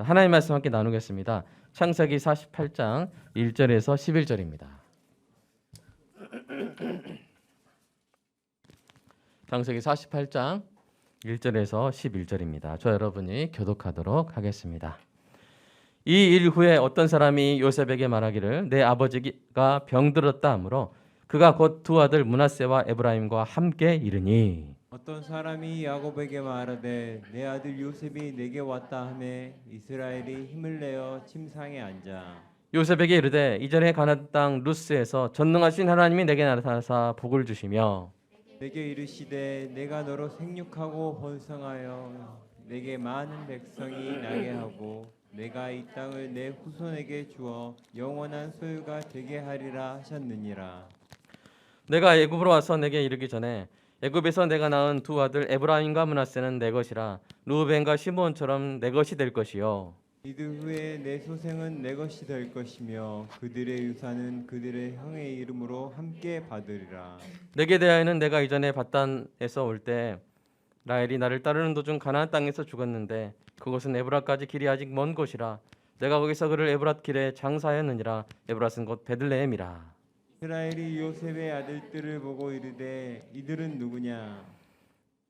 하나님 말씀 함께 나누겠습니다. 창세기 48장 1절에서 11절입니다. 창세기 48장 1절에서 11절입니다. 저 여러분이 교독하도록 하겠습니다. 이 일 후에 어떤 사람이 요셉에게 말하기를 내 아버지가 병들었다 하므로 그가 곧 두 아들 므낫세와 에브라임과 함께 이르니 어떤 사람이 야곱에게 말하되 내 아들 요셉이 내게 왔다 하매 이스라엘이 힘을 내어 침상에 앉아 요셉에게 이르되 이전에 가나안 땅 루스에서 전능하신 하나님이 내게 나타나사 복을 주시며 내게 이르시되 내가 너로 생육하고 번성하여 내게 많은 백성이 나게 하고 내가 이 땅을 내 후손에게 주어 영원한 소유가 되게 하리라 하셨느니라. 내가 애굽으로 와서 내게 이르기 전에 애굽에서 내가 낳은 두 아들 에브라임과 므낫세는 내 것이라 르우벤과 시므온처럼 내 것이 될 것이요 이들 후에 내 소생은 내 것이 될 것이며 그들의 유산은 그들의 형의 이름으로 함께 받으리라. 내게 대하여는 내가 이전에 밧단에서 올 때 라헬이 나를 따르는 도중 가나안 땅에서 죽었는데 그곳은 에브라까지 길이 아직 먼 곳이라 내가 거기서 그를 에브랏 길에 장사하였느니라. 에브랏은 곧 베들레헴이라. 이스라엘이 요셉의 아들들을 보고 이르되 이들은 누구냐?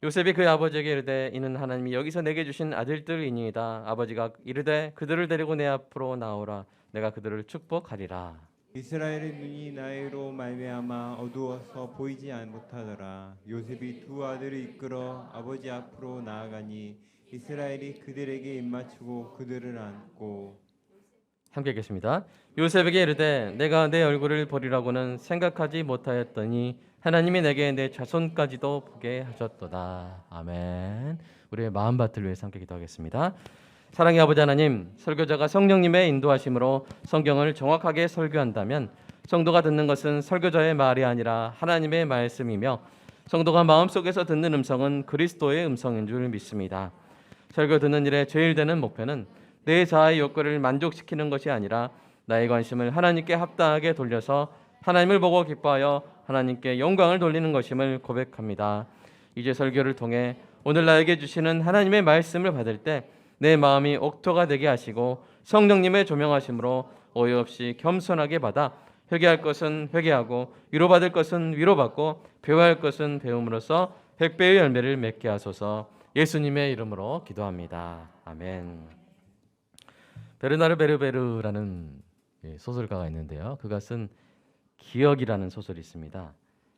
요셉이 그의 아버지에게 이르되 이는 하나님이 여기서 내게 주신 아들들이니이다. 아버지가 이르되 그들을 데리고 내 앞으로 나오라. 내가 그들을 축복하리라. 이스라엘의 눈이 나이로 말미암아 어두워서 보이지 못하더라. 요셉이 두 아들을 이끌어 아버지 앞으로 나아가니 이스라엘이 그들에게 입맞추고 그들을 안고 함께 읽겠습니다. 요셉에게 이르되 내가 내 얼굴을 보리라고는 생각하지 못하였더니 하나님이 내게 내 자손까지도 보게 하셨도다. 아멘. 우리의 마음밭을 위해서 함께 기도하겠습니다. 사랑의 아버지 하나님, 설교자가 성령님의 인도하심으로 성경을 정확하게 설교한다면 성도가 듣는 것은 설교자의 말이 아니라 하나님의 말씀이며 성도가 마음속에서 듣는 음성은 그리스도의 음성인 줄 믿습니다. 설교 듣는 일의 제일 되는 목표는 내 자아의 욕구를 만족시키는 것이 아니라 나의 관심을 하나님께 합당하게 돌려서 하나님을 보고 기뻐하여 하나님께 영광을 돌리는 것임을 고백합니다. 이제 설교를 통해 오늘 나에게 주시는 하나님의 말씀을 받을 때 내 마음이 옥토가 되게 하시고 성령님의 조명하심으로 오해 없이 겸손하게 받아 회개할 것은 회개하고 위로받을 것은 위로받고 배워야 할 것은 배움으로써 백배의 열매를 맺게 하소서. 예수님의 이름으로 기도합니다. 아멘. 베르나르 베르베르라는 소설가가 있는데요. 그가 쓴 기억이라는 소설이 있습니다.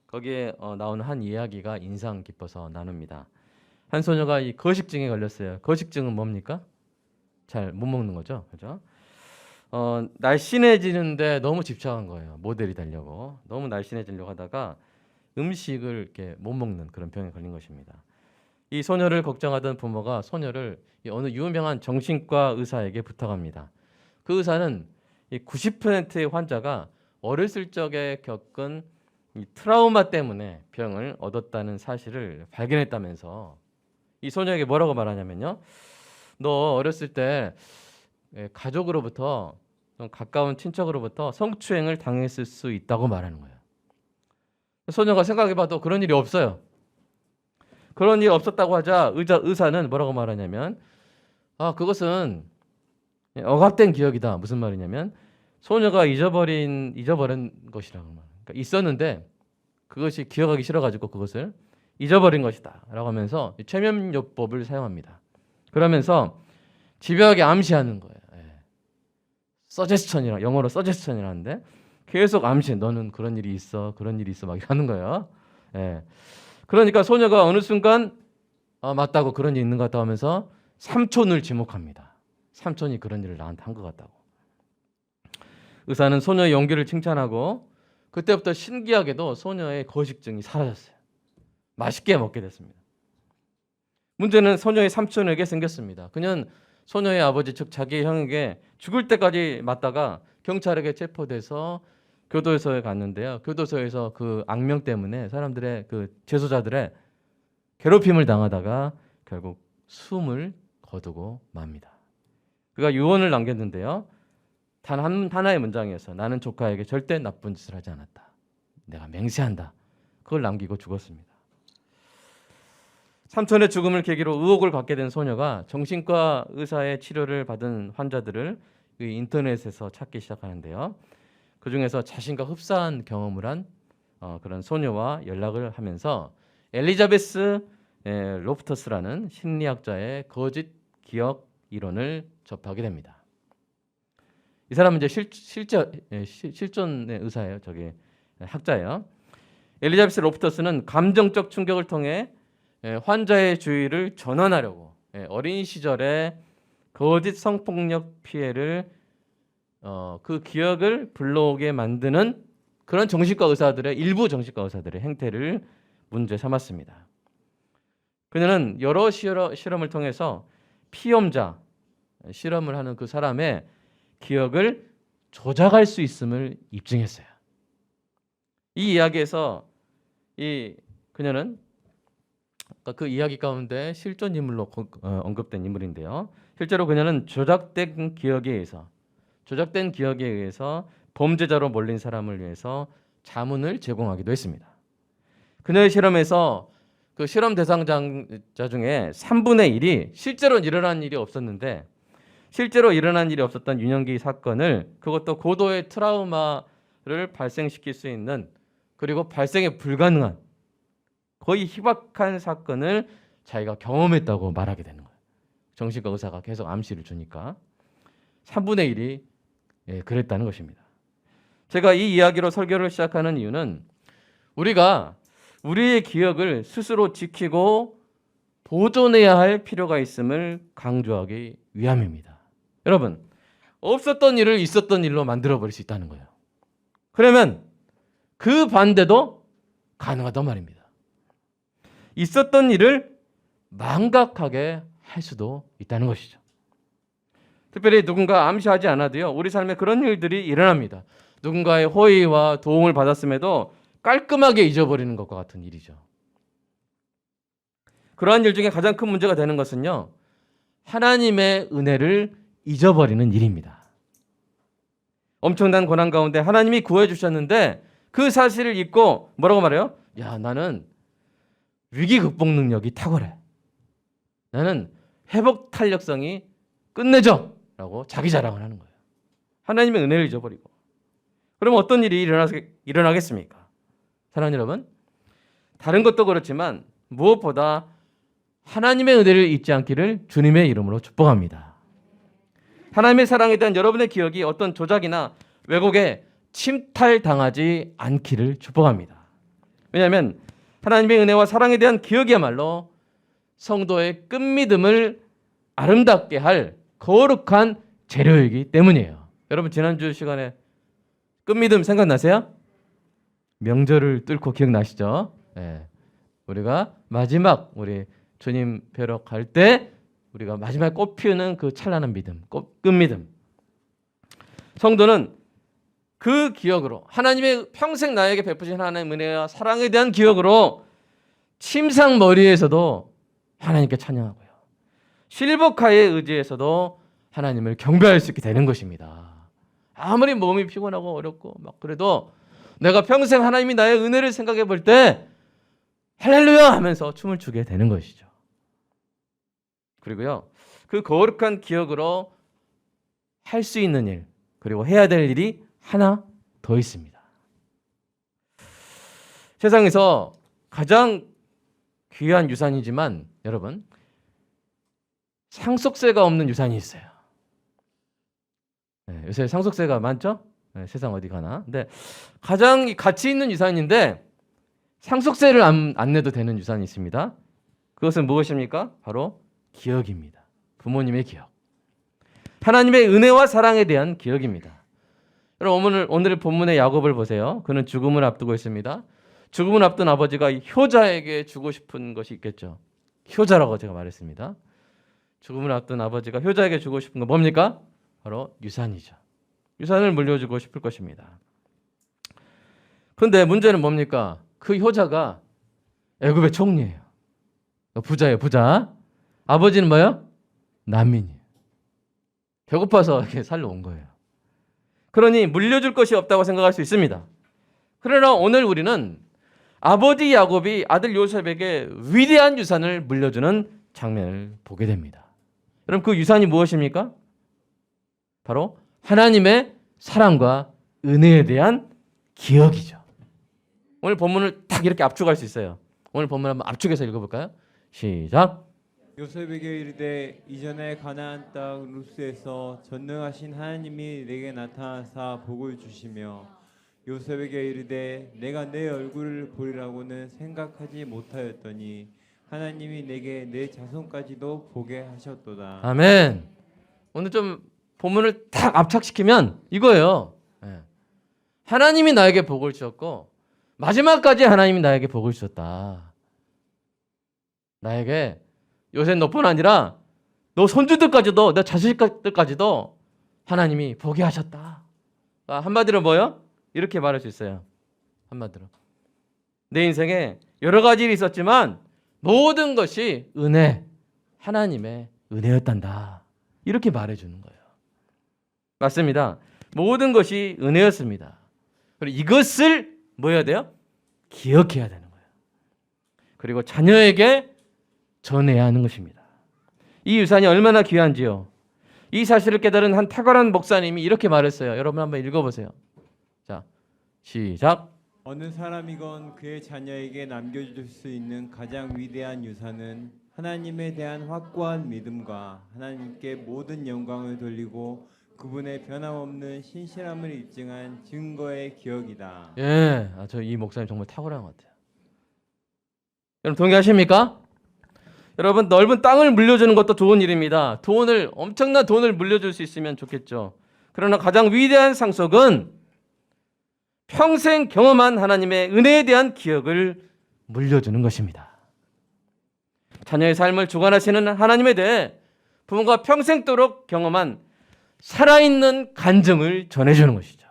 거기에 나오는 한 이야기가 인상 깊어서 나눕니다. 한 소녀가 이 거식증에 걸렸어요. 거식증은 뭡니까? 잘 못 먹는 거죠, 그죠? 날씬해지는데 너무 집착한 거예요. 모델이 되려고 너무 날씬해지려고 하다가 음식을 이렇게 못 먹는 그런 병에 걸린 것입니다. 이 소녀를 걱정하던 부모가 소녀를 어느 유명한 정신과 의사에게 부탁합니다. 그 의사는 90%의 환자가 어렸을 적에 겪은 이 트라우마 때문에 병을 얻었다는 사실을 발견했다면서 이 소녀에게 뭐라고 말하냐면요. 너 어렸을 때 가족으로부터 좀 가까운 친척으로부터 성추행을 당했을 수 있다고 말하는 거예요. 소녀가 생각해봐도 그런 일이 없어요. 그런 일 없었다고 하자 의사는 뭐라고 말하냐면 그것은 억압된 기억이다. 무슨 말이냐면 소녀가 잊어버린 것이라고 말해요. 그러니까 있었는데 그것이 기억하기 싫어가지고 그것을 잊어버린 것이다 라고 하면서 최면요법을 사용합니다. 그러면서 집요하게 암시하는 거예요. 서제스천이라 영어로 서제스천이라는데 계속 암시. 너는 그런 일이 있어, 그런 일이 있어 막 하는 거예요. 그러니까 소녀가 어느 순간 맞다고 그런 일이 있는 것 같다 하면서 삼촌을 지목합니다. 삼촌이 그런 일을 나한테 한 것 같다고. 의사는 소녀의 용기를 칭찬하고 그때부터 신기하게도 소녀의 거식증이 사라졌어요. 맛있게 먹게 됐습니다. 문제는 소녀의 삼촌에게 생겼습니다. 그는 소녀의 아버지 즉 자기의 형에게 죽을 때까지 맞다가 경찰에게 체포돼서 교도소에 갔는데요. 교도소에서 그 악명 때문에 사람들의 그 재소자들의 괴롭힘을 당하다가 결국 숨을 거두고 맙니다. 그가 유언을 남겼는데요. 단 하나의 문장이어서 나는 조카에게 절대 나쁜 짓을 하지 않았다. 내가 맹세한다. 그걸 남기고 죽었습니다. 삼촌의 죽음을 계기로 의혹을 갖게 된 소녀가 정신과 의사의 치료를 받은 환자들을 이 인터넷에서 찾기 시작하는데요. 그 중에서 자신과 흡사한 경험을 한 그런 소녀와 연락을 하면서 엘리자베스 로프터스라는 심리학자의 거짓 기억 이론을 접하게 됩니다. 이 사람은 이제 실존의 의사예요. 저기 학자예요. 엘리자베스 로프터스는 감정적 충격을 통해 환자의 주의를 전환하려고 어린 시절에 거짓 성폭력 피해를 그 기억을 불러오게 만드는 그런 정신과 의사들의 일부 정신과 의사들의 행태를 문제 삼았습니다. 그녀는 여러 실험을 통해서 피험자 실험을 하는 그 사람의 기억을 조작할 수 있음을 입증했어요. 이 이야기에서 그녀는 그 이야기 가운데 실존 인물로 언급된 인물인데요. 실제로 그녀는 조작된 기억에 의해서 범죄자로 몰린 사람을 위해서 자문을 제공하기도 했습니다. 그녀의 실험에서 그 실험 대상자 중에 3분의 1이 실제로 일어난 일이 없었는데 실제로 일어난 일이 없었던 유년기 사건을 그것도 고도의 트라우마를 발생시킬 수 있는 그리고 발생이 불가능한 거의 희박한 사건을 자기가 경험했다고 말하게 되는 거예요. 정신과 의사가 계속 암시를 주니까 3분의 1이 그랬다는 것입니다. 제가 이 이야기로 설교를 시작하는 이유는 우리가 우리의 기억을 스스로 지키고 보존해야 할 필요가 있음을 강조하기 위함입니다. 여러분, 없었던 일을 있었던 일로 만들어버릴 수 있다는 거예요. 그러면 그 반대도 가능하단 말입니다. 있었던 일을 망각하게 할 수도 있다는 것이죠. 특별히 누군가 암시하지 않아도요, 우리 삶에 그런 일들이 일어납니다. 누군가의 호의와 도움을 받았음에도 깔끔하게 잊어버리는 것과 같은 일이죠. 그러한 일 중에 가장 큰 문제가 되는 것은요, 하나님의 은혜를 잊어버리는 일입니다. 엄청난 고난 가운데 하나님이 구해주셨는데 그 사실을 잊고 뭐라고 말해요? 야, 나는 위기 극복 능력이 탁월해. 나는 회복 탄력성이 끝내줘. 라고 자기 자랑을 하는 거예요. 하나님의 은혜를 잊어버리고. 그럼 어떤 일이 일어나겠습니까? 사랑하는 여러분, 다른 것도 그렇지만 무엇보다 하나님의 은혜를 잊지 않기를 주님의 이름으로 축복합니다. 하나님의 사랑에 대한 여러분의 기억이 어떤 조작이나 왜곡에 침탈당하지 않기를 축복합니다. 왜냐하면 하나님의 은혜와 사랑에 대한 기억이야말로 성도의 끝믿음을 아름답게 할 거룩한 재료이기 때문이에요. 여러분, 지난주 시간에 끝믿음 생각나세요? 명절을 뚫고 기억나시죠? 네. 우리가 마지막 우리 주님 뵈러 갈 때 우리가 마지막에 꽃 피우는 그 찬란한 믿음, 끝믿음. 성도는 그 기억으로 하나님의 평생 나에게 베푸신 하나님의 은혜와 사랑에 대한 기억으로 침상머리에서도 하나님께 찬양하고요. 실버카의 의지에서도 하나님을 경배할 수 있게 되는 것입니다. 아무리 몸이 피곤하고 어렵고 막 그래도 내가 평생 하나님이 나의 은혜를 생각해 볼 때 할렐루야 하면서 춤을 추게 되는 것이죠. 그리고요, 그 거룩한 기억으로 할 수 있는 일, 그리고 해야 될 일이 하나 더 있습니다. 세상에서 가장 귀한 유산이지만 여러분, 상속세가 없는 유산이 있어요. 네, 요새 상속세가 많죠? 네, 세상 어디 가나. 근데 가장 가치 있는 유산인데 상속세를 안 내도 되는 유산이 있습니다. 그것은 무엇입니까? 바로 기억입니다. 부모님의 기억. 하나님의 은혜와 사랑에 대한 기억입니다. 여러분, 오늘 본문의 야곱을 보세요. 그는 죽음을 앞두고 있습니다. 죽음을 앞둔 아버지가 효자에게 주고 싶은 것이 있겠죠. 효자라고 제가 말했습니다. 죽음을 앞둔 아버지가 효자에게 주고 싶은 건 뭡니까? 바로 유산이죠. 유산을 물려주고 싶을 것입니다. 그런데 문제는 뭡니까? 그 효자가 애굽의 총리예요. 부자예요, 부자. 아버지는 뭐예요? 난민이에요. 배고파서 이렇게 살러 온 거예요. 그러니 물려줄 것이 없다고 생각할 수 있습니다. 그러나 오늘 우리는 아버지 야곱이 아들 요셉에게 위대한 유산을 물려주는 장면을 보게 됩니다. 여러분 그 유산이 무엇입니까? 바로 하나님의 사랑과 은혜에 대한 기억이죠. 오늘 본문을 딱 이렇게 압축할 수 있어요. 오늘 본문 한번 압축해서 읽어볼까요? 시작. 요셉에게 이르되 이전에 가나안 땅 루스에서 전능하신 하나님이 내게 나타나사 복을 주시며 요셉에게 이르되 내가 내 얼굴을 보리라고는 생각하지 못하였더니 하나님이 내게 내 자손까지도 보게 하셨도다. 아멘. 오늘 좀 본문을 딱 압착시키면 이거예요. 예. 하나님이 나에게 복을 주셨고 마지막까지 하나님이 나에게 복을 주셨다. 나에게 요새 너뿐 아니라 너 손주들까지도 내 자식들까지도 하나님이 보게 하셨다. 한마디로 뭐요? 이렇게 말할 수 있어요. 한마디로 내 인생에 여러 가지 일이 있었지만 모든 것이 은혜, 하나님의 은혜였단다. 이렇게 말해주는 거예요. 맞습니다. 모든 것이 은혜였습니다. 그리고 이것을 뭐 해야 돼요? 기억해야 되는 거예요. 그리고 자녀에게 전해야 하는 것입니다. 이 유산이 얼마나 귀한지요. 이 사실을 깨달은 한 탁월한 목사님이 이렇게 말했어요. 여러분 한번 읽어보세요. 자, 시작. 어느 사람이건 그의 자녀에게 남겨줄 수 있는 가장 위대한 유산은 하나님에 대한 확고한 믿음과 하나님께 모든 영광을 돌리고 그분의 변함없는 신실함을 입증한 증거의 기억이다. 예, 저 이 목사님 정말 탁월한 것 같아요. 여러분 동의하십니까? 여러분 넓은 땅을 물려주는 것도 좋은 일입니다. 엄청난 돈을 물려줄 수 있으면 좋겠죠. 그러나 가장 위대한 상속은 평생 경험한 하나님의 은혜에 대한 기억을 물려주는 것입니다. 자녀의 삶을 주관하시는 하나님에 대해 부모가 평생도록 경험한 살아있는 간증을 전해주는 것이죠.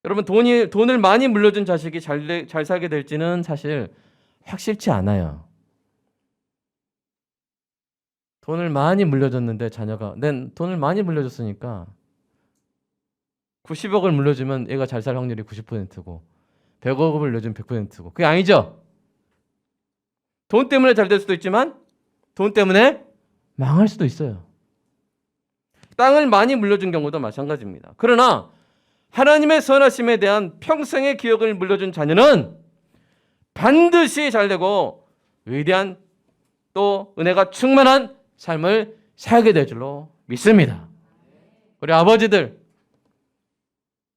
여러분 돈을 많이 물려준 자식이 잘 살게 될지는 사실 확실치 않아요. 돈을 많이 물려줬는데 자녀가 난 돈을 많이 물려줬으니까 90억을 물려주면 얘가 잘 살 확률이 90%고 100억을 물려주면 100%고 그게 아니죠. 돈 때문에 잘 될 수도 있지만 돈 때문에 망할 수도 있어요. 땅을 많이 물려준 경우도 마찬가지입니다. 그러나 하나님의 선하심에 대한 평생의 기억을 물려준 자녀는 반드시 잘되고 위대한 또 은혜가 충만한 삶을 살게 될 줄로 믿습니다. 우리 아버지들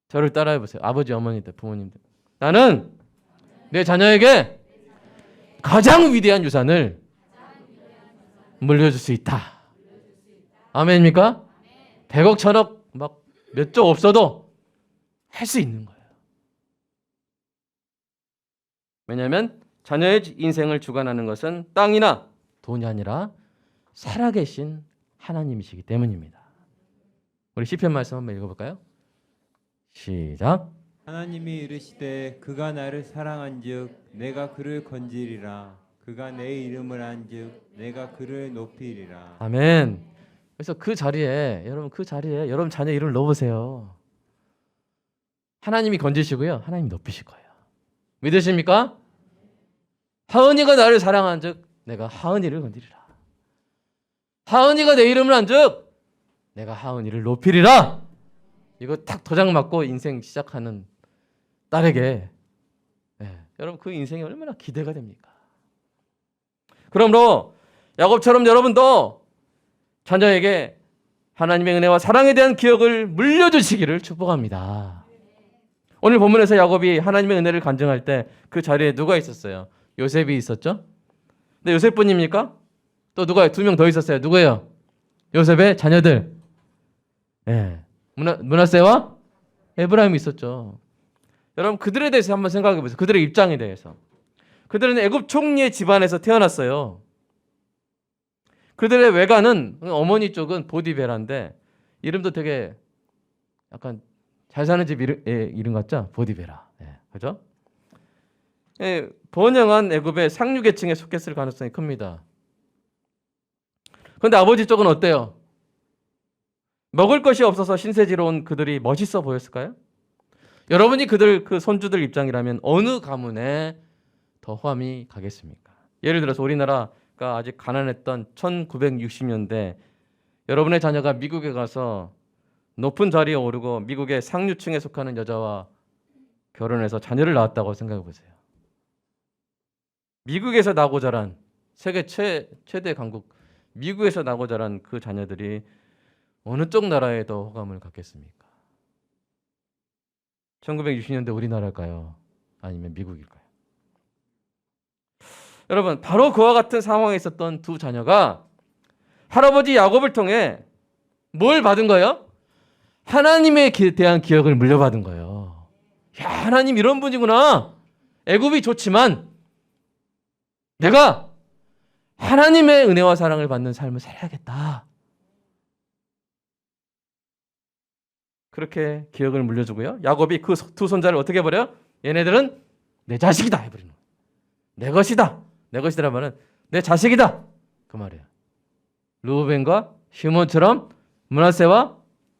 저를 따라해 보세요. 아버지, 어머니들, 부모님들. 나는 내 자녀에게 가장 위대한 유산을 물려줄 수 있다. 아멘입니까? 100억, 1000억 막 몇 조 없어도 할 수 있는 거예요. 왜냐하면 자녀의 인생을 주관하는 것은 땅이나 돈이 아니라 살아계신 하나님이시기 때문입니다. 우리 시편 말씀 한번 읽어볼까요? 시작. 하나님이 이르시되 그가 나를 사랑한즉 내가 그를 건지리라. 그가 내 이름을 안즉 내가 그를 높이리라. 아멘. 그래서 그 자리에 여러분 자녀 이름을 넣어보세요. 하나님이 건지시고요. 하나님이 높이실 거예요. 믿으십니까? 하은이가 나를 사랑한즉 내가 하은이를 건지리라. 하은이가 내 이름을 안즉 내가 하은이를 높이리라. 이거 딱 도장 맞고 인생 시작하는 딸에게 여러분 그 인생이 얼마나 기대가 됩니까? 그러므로 야곱처럼 여러분도 자녀에게 하나님의 은혜와 사랑에 대한 기억을 물려주시기를 축복합니다. 오늘 본문에서 야곱이 하나님의 은혜를 간증할 때 그 자리에 누가 있었어요? 요셉이 있었죠? 근데 요셉뿐입니까? 또 누가 2명 더 있었어요. 누구예요? 요셉의 자녀들. 므낫세와 에브라임이 있었죠. 여러분 그들에 대해서 한번 생각해 보세요. 그들의 입장에 대해서. 그들은 애굽 총리의 집안에서 태어났어요. 그들의 외가는 어머니 쪽은 보디베라인데 이름도 되게 약간 잘 사는 집 이름 같죠? 보디베라. 그죠? 번영한 애굽의 상류계층에 속했을 가능성이 큽니다. 그런데 아버지 쪽은 어때요? 먹을 것이 없어서 신세지로 온 그들이 멋있어 보였을까요? 여러분이 그 손주들 입장이라면 어느 가문에 더 호감이 가겠습니까? 예를 들어서 우리나라가 아직 가난했던 1960년대 여러분의 자녀가 미국에 가서 높은 자리에 오르고 미국의 상류층에 속하는 여자와 결혼해서 자녀를 낳았다고 생각해 보세요. 미국에서 나고 자란 세계 최대 강국 미국에서 나고 자란 그 자녀들이 어느 쪽 나라에 더 호감을 갖겠습니까? 1960년대 우리나라일까요? 아니면 미국일까요? 여러분, 바로 그와 같은 상황에 있었던 두 자녀가 할아버지 야곱을 통해 뭘 받은 거예요? 하나님에 대한 기억을 물려받은 거예요. 야, 하나님 이런 분이구나. 애굽이 좋지만 내가 하나님의 은혜와 사랑을 받는 삶을 살아야겠다. 그렇게 기억을 물려주고요. 야곱이 그 두 손자를 어떻게 해버려요? 얘네들은 내 자식이다 해버리는 거예요. 내 것이다. 내 것이라는 말은 내 자식이다. 그 말이에요. 르우벤과 시몬처럼 므낫세와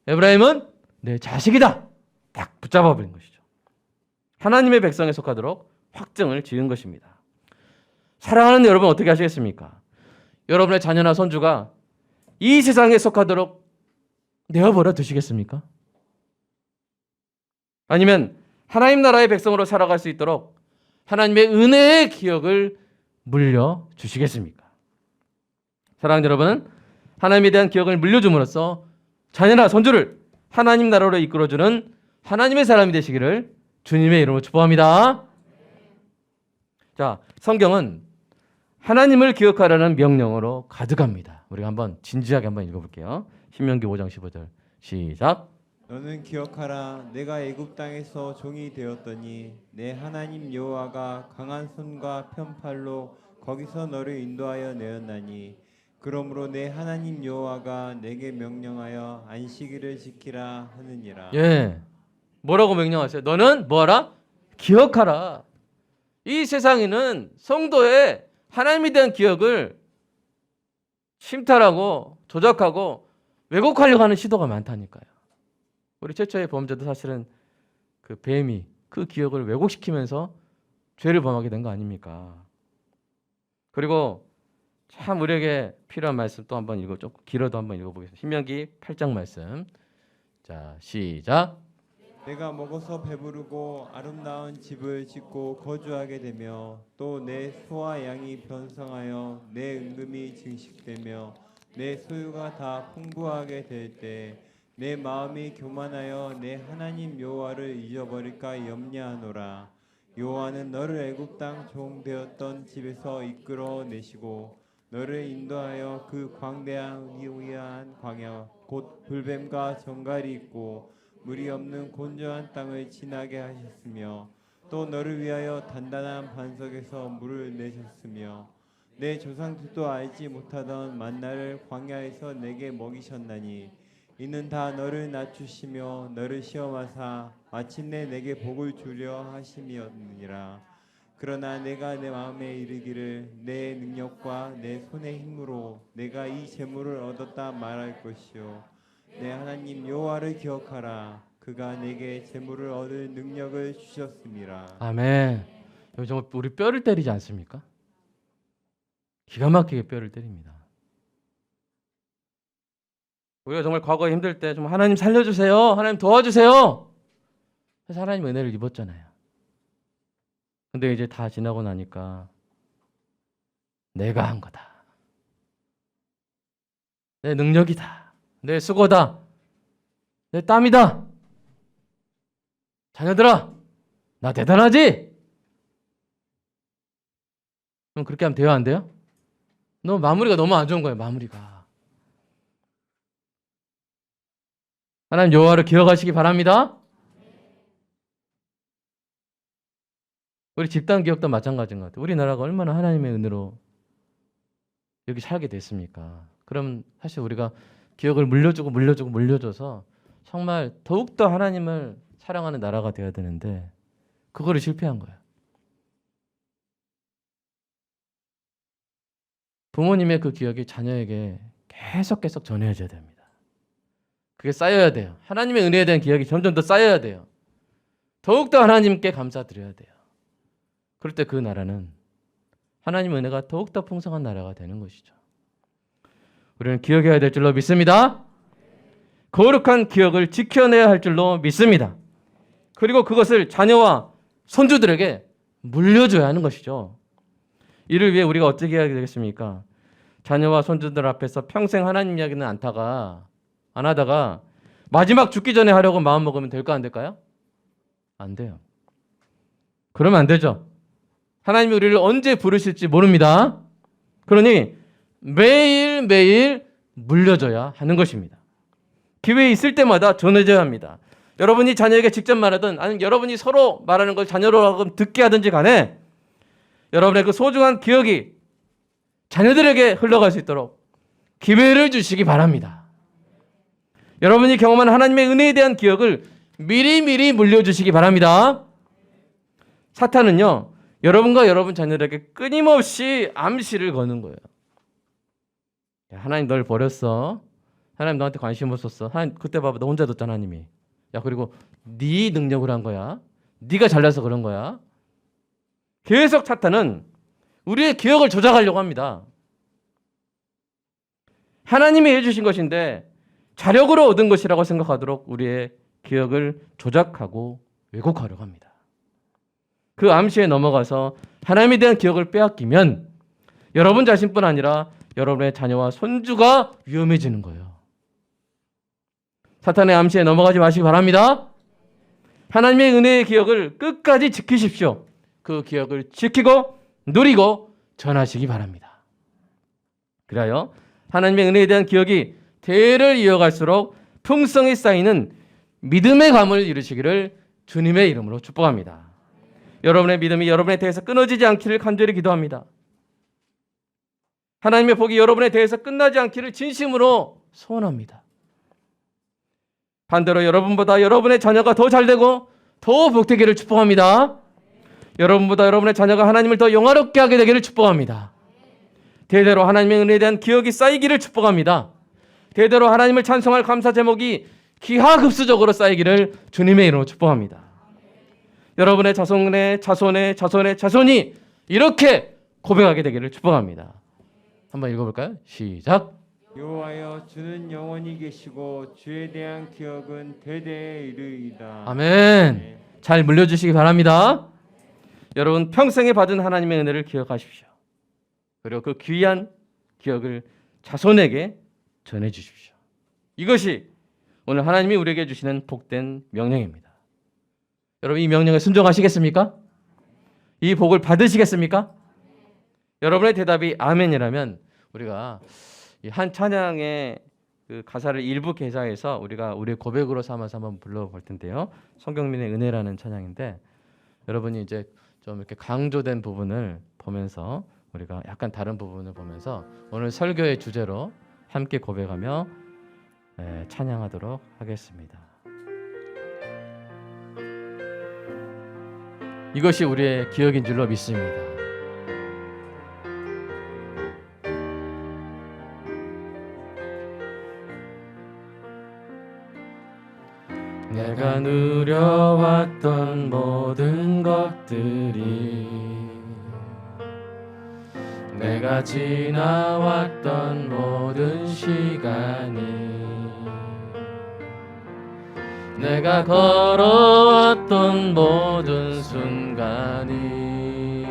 에브라임은 내 자식이다. 딱 붙잡아버린 것이죠. 하나님의 백성에 속하도록 확정을 지은 것입니다. 사랑하는 여러분 어떻게 하시겠습니까? 여러분의 자녀나 손주가 이 세상에 속하도록 내어버려 두시겠습니까? 아니면 하나님 나라의 백성으로 살아갈 수 있도록 하나님의 은혜의 기억을 물려주시겠습니까? 사랑하는 여러분, 하나님에 대한 기억을 물려줌으로써 자녀나 손주를 하나님 나라로 이끌어주는 하나님의 사람이 되시기를 주님의 이름으로 축복합니다. 자, 성경은 하나님을 기억하라는 명령으로 가득합니다. 우리가 한번 진지하게 한번 읽어볼게요. 신명기 5장 15절 시작. 너는 기억하라. 내가 애굽 땅에서 종이 되었더니 내 하나님 여호와가 강한 손과 편팔로 거기서 너를 인도하여 내었나니 그러므로 내 하나님 여호와가 내게 명령하여 안식일을 지키라 하느니라. 예, 뭐라고 명령하세요? 너는 뭐하라? 기억하라. 이 세상에는 성도의 하나님에 대한 기억을 침탈하고 조작하고 왜곡하려고 하는 시도가 많다니까요. 우리 최초의 범죄도 사실은 그 뱀이 그 기억을 왜곡시키면서 죄를 범하게 된 거 아닙니까? 그리고 참 우리에게 필요한 말씀 또 한번 좀 길어도 한번 읽어보겠습니다. 신명기 8장 말씀. 자, 시작. 내가 먹어서 배부르고 아름다운 집을 짓고 거주하게 되며 또 내 소와 양이 번성하여 내 은금이 증식되며 내 소유가 다 풍부하게 될 때 내 마음이 교만하여 내 하나님 여호와를 잊어버릴까 염려하노라. 여호와는 너를 애굽 땅 종 되었던 집에서 이끌어 내시고 너를 인도하여 그 광대한 위대한 광야 곧 불뱀과 정갈이 있고 물이 없는 곤조한 땅을 지나게 하셨으며 또 너를 위하여 단단한 반석에서 물을 내셨으며 내 조상들도 알지 못하던 만나를 광야에서 내게 먹이셨나니 이는 다 너를 낮추시며 너를 시험하사 마침내 내게 복을 주려 하심이었느니라. 그러나 내가 내 마음에 이르기를 내 능력과 내 손의 힘으로 내가 이 재물을 얻었다 말할 것이요 내 하나님 여호와를 기억하라. 그가 내게 재물을 얻을 능력을 주셨음이라. 아멘. 여기 정말 우리 뼈를 때리지 않습니까? 기가 막히게 뼈를 때립니다. 우리가 정말 과거에 힘들 때 좀 하나님 살려주세요. 하나님 도와주세요. 그래서 하나님 은혜를 입었잖아요. 근데 이제 다 지나고 나니까 내가 한 거다. 내 능력이다. 내 수고다. 내 땀이다. 자녀들아, 나 대단하지? 그럼 그렇게 하면 돼요, 안 돼요? 너무 마무리가 너무 안 좋은 거예요, 마무리가. 하나님 여호와를 기억하시기 바랍니다. 우리 집단 기억도 마찬가지인 것 같아요. 우리나라가 얼마나 하나님의 은혜로 여기 살게 됐습니까? 그럼 사실 우리가 기억을 물려줘서 정말 더욱더 하나님을 사랑하는 나라가 되어야 되는데 그거를 실패한 거예요. 부모님의 그 기억이 자녀에게 계속 전해져야 됩니다. 그게 쌓여야 돼요. 하나님의 은혜에 대한 기억이 점점 더 쌓여야 돼요. 더욱더 하나님께 감사드려야 돼요. 그럴 때 그 나라는 하나님의 은혜가 더욱더 풍성한 나라가 되는 것이죠. 우리는 기억해야 될 줄로 믿습니다. 거룩한 기억을 지켜내야 할 줄로 믿습니다. 그리고 그것을 자녀와 손주들에게 물려줘야 하는 것이죠. 이를 위해 우리가 어떻게 해야 되겠습니까? 자녀와 손주들 앞에서 평생 하나님 이야기는 안 하다가 마지막 죽기 전에 하려고 마음먹으면 될까 안 될까요? 안 돼요. 그러면 안 되죠. 하나님이 우리를 언제 부르실지 모릅니다. 그러니 매일매일 물려줘야 하는 것입니다. 기회 있을 때마다 전해줘야 합니다. 여러분이 자녀에게 직접 말하든 아니면 여러분이 서로 말하는 걸 자녀로 하여금 듣게 하든지 간에 여러분의 그 소중한 기억이 자녀들에게 흘러갈 수 있도록 기회를 주시기 바랍니다. 여러분이 경험한 하나님의 은혜에 대한 기억을 미리미리 물려주시기 바랍니다. 사탄은요, 여러분과 여러분 자녀들에게 끊임없이 암시를 거는 거예요. 야, 하나님 널 버렸어. 하나님 너한테 관심 없었어. 하나님 그때 봐봐, 너 혼자 뒀잖아 하나님이. 야, 그리고 네 능력으로 한 거야. 네가 잘나서 그런 거야. 계속 사탄은 우리의 기억을 조작하려고 합니다. 하나님이 해주신 것인데 자력으로 얻은 것이라고 생각하도록 우리의 기억을 조작하고 왜곡하려고 합니다. 그 암시에 넘어가서 하나님에 대한 기억을 빼앗기면 여러분 자신뿐 아니라 여러분의 자녀와 손주가 위험해지는 거예요. 사탄의 암시에 넘어가지 마시기 바랍니다. 하나님의 은혜의 기억을 끝까지 지키십시오. 그 기억을 지키고 누리고 전하시기 바랍니다. 그래요. 하나님의 은혜에 대한 기억이 대를 이어갈수록 풍성히 쌓이는 믿음의 감을 이루시기를 주님의 이름으로 축복합니다. 여러분의 믿음이 여러분에 대해서 끊어지지 않기를 간절히 기도합니다. 하나님의 복이 여러분에 대해서 끝나지 않기를 진심으로 소원합니다. 반대로 여러분보다 여러분의 자녀가 더 잘되고 더 복되기를 축복합니다. 여러분보다 여러분의 자녀가 하나님을 더 영화롭게 하게 되기를 축복합니다. 대대로 하나님의 은혜에 대한 기억이 쌓이기를 축복합니다. 대대로 하나님을 찬송할 감사 제목이 기하급수적으로 쌓이기를 주님의 이름으로 축복합니다. 여러분의 자손의 자손의 자손의 자손이 이렇게 고백하게 되기를 축복합니다. 한번 읽어볼까요? 시작. 여호와여 주는 영원히 계시고 주에 대한 기억은 대대에 이르이다. 아멘. 잘 물려주시기 바랍니다. 여러분 평생에 받은 하나님의 은혜를 기억하십시오. 그리고 그 귀한 기억을 자손에게 전해주십시오. 이것이 오늘 하나님이 우리에게 주시는 복된 명령입니다. 여러분 이 명령에 순종하시겠습니까? 이 복을 받으시겠습니까? 여러분의 대답이 아멘이라면 우리가 한 찬양의 그 가사를 일부 개사해서 우리가 우리의 고백으로 삼아서 한번 불러볼 텐데요. 성경민의 은혜라는 찬양인데 여러분이 이제 좀 이렇게 강조된 부분을 보면서 우리가 약간 다른 부분을 보면서 오늘 설교의 주제로 함께 고백하며 찬양하도록 하겠습니다. 이것이 우리의 기억인 줄로 믿습니다. 내가 누려왔던 모든 것들이 내가 지나왔던 모든 시간이 내가 걸어왔던 모든 순간이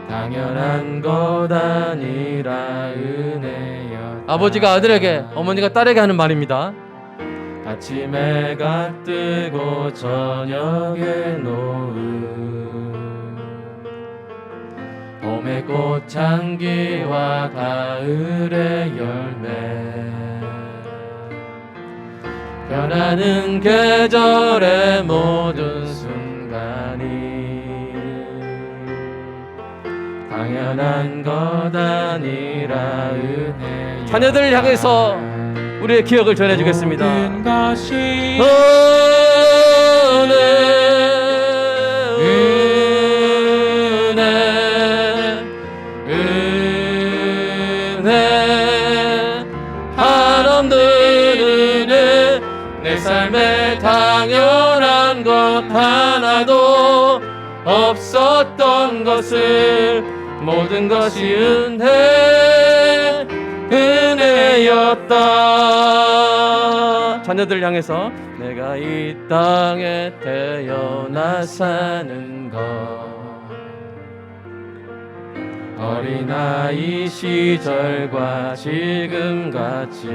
당연한 것 아니라 은혜였다. 아버지가 아들에게 어머니가 딸에게 하는 말입니다. 아침 해가 뜨고 저녁에 노을 봄의 꽃향기와 가을의 열매 변하는 계절의 모든 순간이 당연한 것 아니라 은혜. 자녀들을 향해서 우리의 기억을 전해주겠습니다. 은혜 한없는 은혜 내 삶에 당연한 하나도 없었던 것을 모든 것이 은혜였다. 자녀들 향해서 내가 이 땅에 태어나 사는 것 어린아이 시절과 지금같이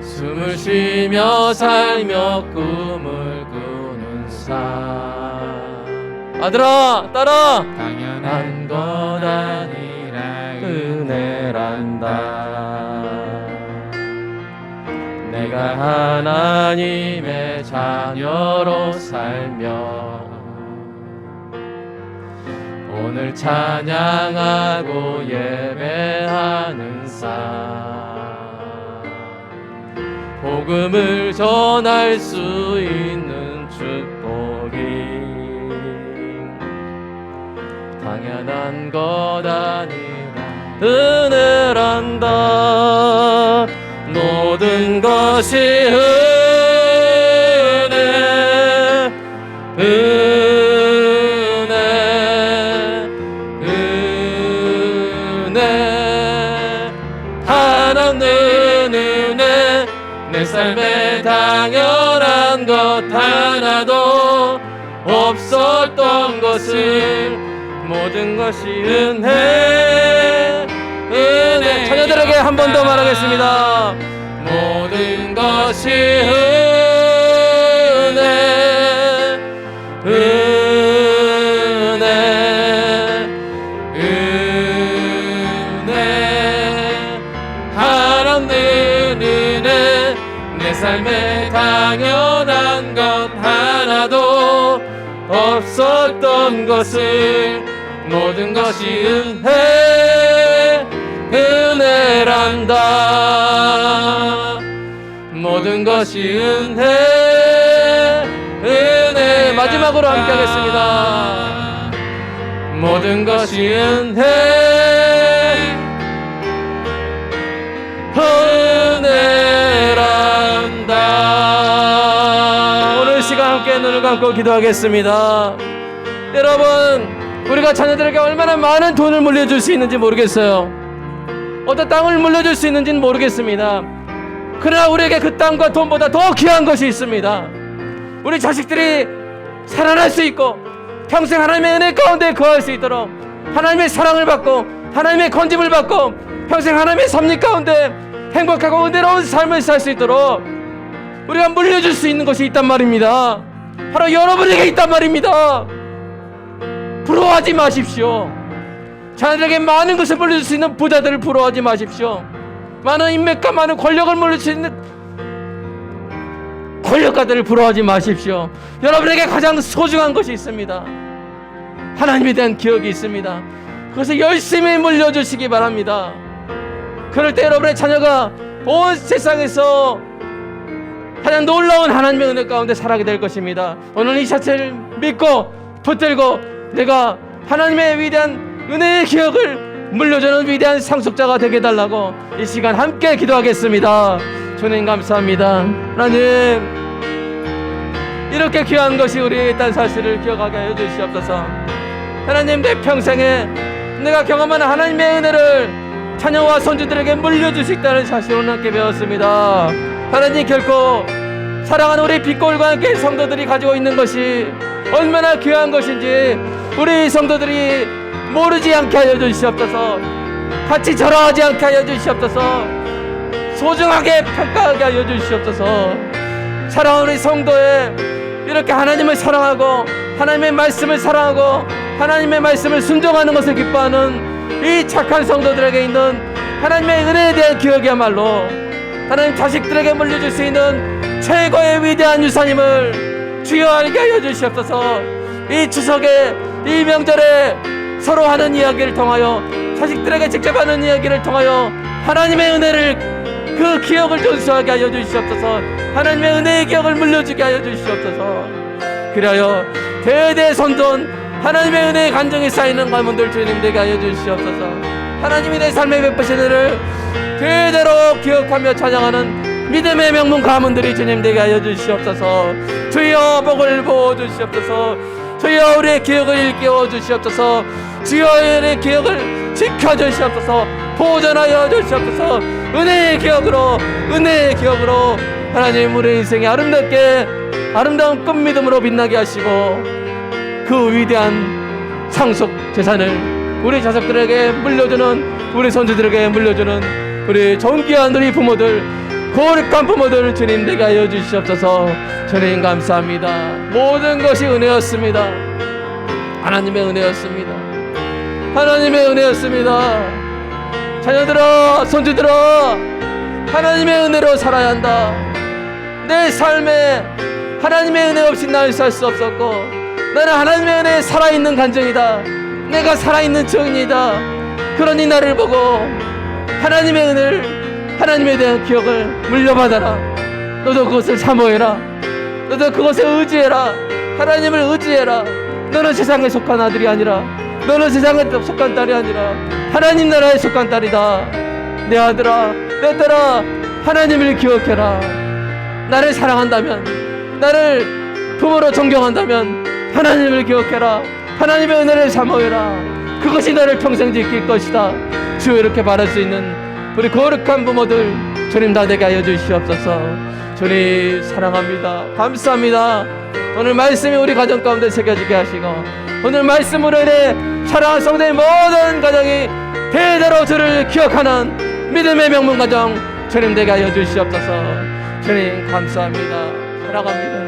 숨을 쉬며 살며 꿈을 꾸는 삶. 아들아 따라 당연한 것 아니라 은혜란다. 내가 하나님의 자녀로 살며 오늘 찬양하고 예배하는 삶 복음을 전할 수 있는 축복이 당연한 것 아니라 은혜란다. 모든 것이 은혜 하나님 은혜 내 삶에 당연한 것 하나도 없었던 것을 모든 것이 은혜 자녀들에게 한 번 더 말하겠습니다. 모든 것이 은혜 하나님 은혜 내 삶에 당연한 것 하나도 없었던 것을 모든 것이 은혜란다. 모든 것이 은혜 마지막으로 함께 하겠습니다. 모든 것이 은혜란다. 오늘 시간 함께 눈을 감고 기도하겠습니다. 여러분 우리가 자녀들에게 얼마나 많은 돈을 물려줄 수 있는지 모르겠어요. 어떤 땅을 물려줄 수 있는지는 모르겠습니다. 그러나 우리에게 그 땅과 돈보다 더 귀한 것이 있습니다. 우리 자식들이 살아날 수 있고 평생 하나님의 은혜 가운데 거할 수 있도록 하나님의 사랑을 받고 하나님의 건짐을 받고 평생 하나님의 섭리 가운데 행복하고 은혜로운 삶을 살 수 있도록 우리가 물려줄 수 있는 것이 있단 말입니다. 바로 여러분에게 있단 말입니다. 부러워하지 마십시오. 자녀들에게 많은 것을 물려줄 수 있는 부자들을 부러워하지 마십시오. 많은 인맥과 많은 권력을 물려줄 수 있는 권력가들을 부러워하지 마십시오. 여러분에게 가장 소중한 것이 있습니다. 하나님에 대한 기억이 있습니다. 그것을 열심히 물려주시기 바랍니다. 그럴 때 여러분의 자녀가 온 세상에서 가장 놀라운 하나님의 은혜 가운데 살아가게 될 것입니다. 오늘 이 샷을 믿고 붙들고 내가 하나님의 위대한 은혜의 기억을 물려주는 위대한 상속자가 되게 해달라고 이 시간 함께 기도하겠습니다. 주님 감사합니다. 하나님 이렇게 귀한 것이 우리에게 있다는 사실을 기억하게 하여 주시옵소서. 하나님 내 평생에 내가 경험한 하나님의 은혜를 자녀와 손주들에게 물려줄 수 있다는 사실을 함께 배웠습니다. 하나님 결코 사랑하는 우리 빛골과 함께 성도들이 가지고 있는 것이 얼마나 귀한 것인지 우리 성도들이 모르지 않게 하여 주시옵소서. 같이 절하지 않게 하여 주시옵소서. 소중하게 평가하게 하여 주시옵소서. 사랑하는 우리 성도에 이렇게 하나님을 사랑하고 하나님의 말씀을 사랑하고 하나님의 말씀을 순종하는 것을 기뻐하는 이 착한 성도들에게 있는 하나님의 은혜에 대한 기억이야말로 하나님 자식들에게 물려줄 수 있는 최고의 위대한 유산임을 주여 알게 하여 주시옵소서. 이 추석에 이 명절에 서로 하는 이야기를 통하여 자식들에게 직접 하는 이야기를 통하여 하나님의 은혜를 그 기억을 존수하게 하여 주시옵소서. 하나님의 은혜의 기억을 물려주게 하여 주시옵소서. 그리하여 대대손손 하나님의 은혜의 간증이 쌓이는 가문들 주님 되게 하여 주시옵소서. 하나님이 내 삶에 베푸신 은혜를 대대로 기억하며 찬양하는 믿음의 명문 가문들이 주님 되게 하여 주시옵소서. 주여 복을 부어 주시옵소서. 주여 우리의 기억을 일깨워 주시옵소서. 주여 우리의 기억을 지켜 주시옵소서. 보존하여 주시옵소서. 은혜의 기억으로 하나님 우리 인생에 아름다운 꽃미듬으로 빛나게 하시고 그 위대한 상속 재산을 우리 자식들에게 물려주는, 우리 손주들에게 물려주는 우리 존귀한 우리 부모들, 거룩한 부모들 주님 되게 하여 주시옵소서. 주님 감사합니다. 모든 것이 은혜였습니다. 하나님의 은혜였습니다. 하나님의 은혜였습니다. 자녀들아, 손주들아, 하나님의 은혜로 살아야 한다. 내 삶에 하나님의 은혜 없이 날 살 수 없었고, 나는 하나님의 은혜에 살아있는 간증이다. 내가 살아있는 증인이다. 그러니 나를 보고 하나님의 은혜를, 하나님에 대한 기억을 물려받아라. 너도 그것을 사모해라. 너도 그것에 의지해라. 하나님을 의지해라. 너는 세상에 속한 아들이 아니라, 너는 세상에 속한 딸이 아니라 하나님 나라에 속한 딸이다. 내 아들아, 내 딸아, 하나님을 기억해라. 나를 사랑한다면, 나를 부모로 존경한다면 하나님을 기억해라. 하나님의 은혜를 사모해라. 그것이 너를 평생 지킬 것이다. 주여 이렇게 말할 수 있는 우리 거룩한 부모들 주님 다 되게 하여 주시옵소서. 주님 사랑합니다. 감사합니다. 오늘 말씀이 우리 가정 가운데 새겨지게 하시고, 오늘 말씀으로 인해 사랑하는 성도의 모든 가정이 대대로 주를 기억하는 믿음의 명문 가정 주님 되게 하여 주시옵소서. 주님 감사합니다. 사랑합니다.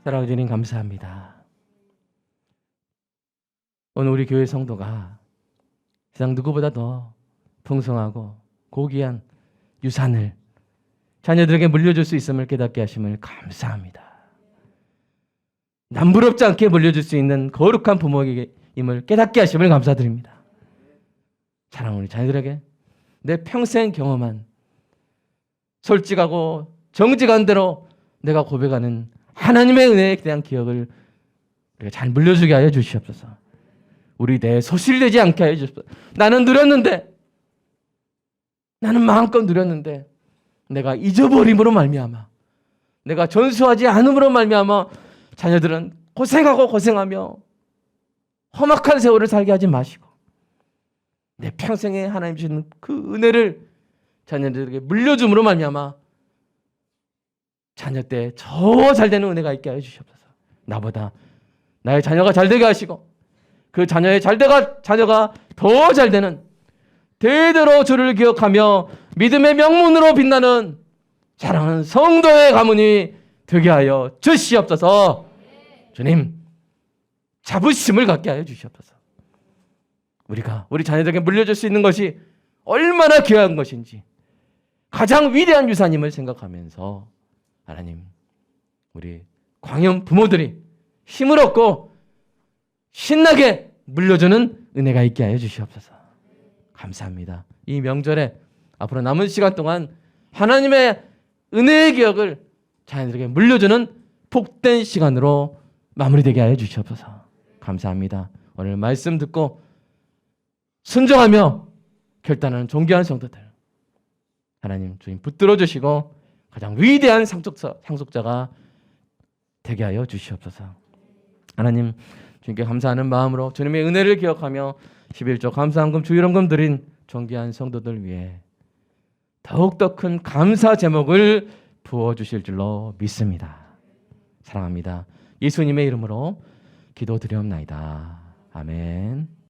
사랑하는 주님 감사합니다. 오늘 우리 교회 성도가 세상 누구보다 더 풍성하고 고귀한 유산을 자녀들에게 물려줄 수 있음을 깨닫게 하심을 감사합니다. 남부럽지 않게 물려줄 수 있는 거룩한 부모임을 깨닫게 하심을 감사드립니다. 사랑하는 우리 자녀들에게 내 평생 경험한 솔직하고 정직한 대로 내가 고백하는 하나님의 은혜에 대한 기억을 우리가 잘 물려주게 하여 주시옵소서. 우리 내 소실되지 않게 하여 주시옵소서. 나는 누렸는데, 나는 마음껏 누렸는데 내가 잊어버림으로 말미암아, 내가 전수하지 않음으로 말미암아 자녀들은 고생하며 험악한 세월을 살게 하지 마시고, 내 평생에 하나님 주시는 그 은혜를 자녀들에게 물려줌으로 말미암아 자녀 때 더 잘되는 은혜가 있게 하여 주시옵소서. 나보다 나의 자녀가 잘되게 하시고, 그 자녀의 자녀가 더 잘되는 대대로 주를 기억하며 믿음의 명문으로 빛나는 사랑하는 성도의 가문이 되게 하여 주시옵소서. 주님 자부심을 갖게 하여 주시옵소서. 우리가 우리 자녀들에게 물려줄 수 있는 것이 얼마나 귀한 것인지, 가장 위대한 유산임을 생각하면서 하나님, 우리 광연 부모들이 힘을 얻고 신나게 물려주는 은혜가 있게 하여 주시옵소서. 감사합니다. 이 명절에 앞으로 남은 시간 동안 하나님의 은혜의 기억을 자녀들에게 물려주는 복된 시간으로 마무리되게 하여 주시옵소서. 감사합니다. 오늘 말씀 듣고 순종하며 결단하는 존귀한 성도들, 하나님 주님 붙들어 주시고 가장 위대한 상속자가 되게 하여 주시옵소서. 하나님 주님께 감사하는 마음으로 주님의 은혜를 기억하며 11조 감사헌금 주일헌금 드린 존귀한 성도들 위해 더욱더 큰 감사 제목을 부어주실 줄로 믿습니다. 사랑합니다. 예수님의 이름으로 기도드리옵나이다. 아멘.